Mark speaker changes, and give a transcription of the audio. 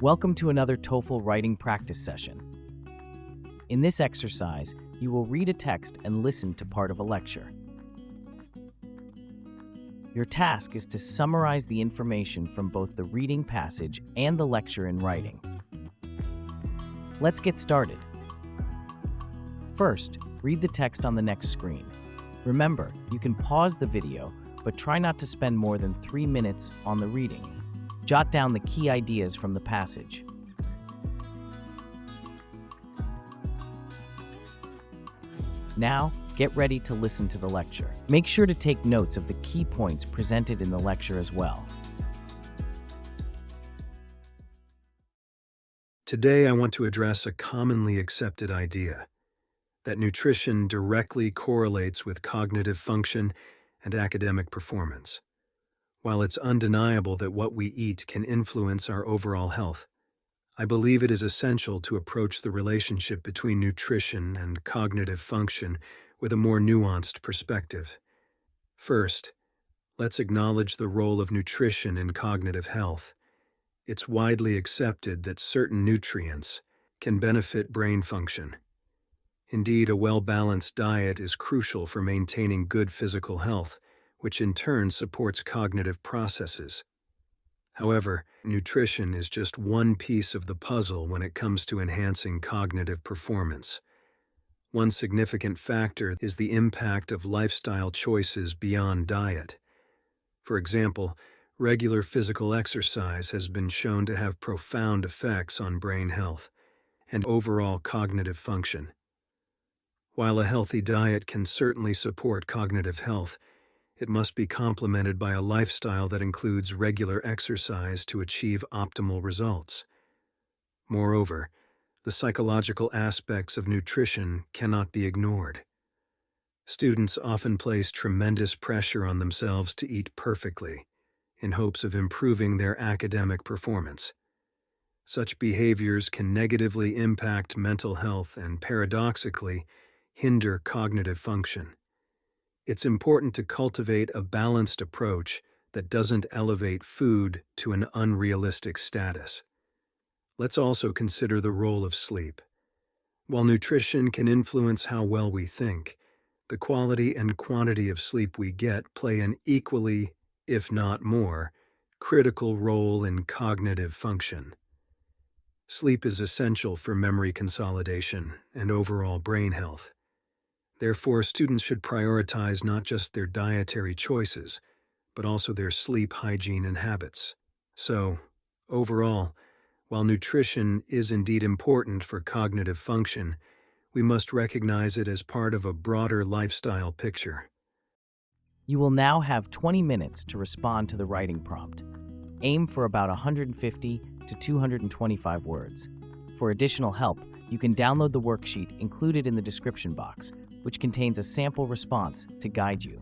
Speaker 1: Welcome to another TOEFL writing practice session. In this exercise, you will read a text and listen to part of a lecture. Your task is to summarize the information from both the reading passage and the lecture in writing. Let's get started. First, read the text on the next screen. Remember, you can pause the video, but try not to spend more than 3 minutes on the reading. Jot down the key ideas from the passage. Now, get ready to listen to the lecture. Make sure to take notes of the key points presented in the lecture as well.
Speaker 2: Today, I want to address a commonly accepted idea that nutrition directly correlates with cognitive function and academic performance. While it's undeniable that what we eat can influence our overall health, I believe it is essential to approach the relationship between nutrition and cognitive function with a more nuanced perspective. First, let's acknowledge the role of nutrition in cognitive health. It's widely accepted that certain nutrients can benefit brain function. Indeed, a well-balanced diet is crucial for maintaining good physical health, which in turn supports cognitive processes. However, nutrition is just one piece of the puzzle when it comes to enhancing cognitive performance. One significant factor is the impact of lifestyle choices beyond diet. For example, regular physical exercise has been shown to have profound effects on brain health and overall cognitive function. While a healthy diet can certainly support cognitive health, it must be complemented by a lifestyle that includes regular exercise to achieve optimal results. Moreover, the psychological aspects of nutrition cannot be ignored. Students often place tremendous pressure on themselves to eat perfectly, in hopes of improving their academic performance. Such behaviors can negatively impact mental health and, paradoxically, hinder cognitive function. It's important to cultivate a balanced approach that doesn't elevate food to an unrealistic status. Let's also consider the role of sleep. While nutrition can influence how well we think, the quality and quantity of sleep we get play an equally, if not more, critical role in cognitive function. Sleep is essential for memory consolidation and overall brain health. Therefore, students should prioritize not just their dietary choices, but also their sleep hygiene and habits. So, overall, while nutrition is indeed important for cognitive function, we must recognize it as part of a broader lifestyle picture.
Speaker 1: You will now have 20 minutes to respond to the writing prompt. Aim for about 150 to 225 words. For additional help, you can download the worksheet included in the description box, which contains a sample response to guide you.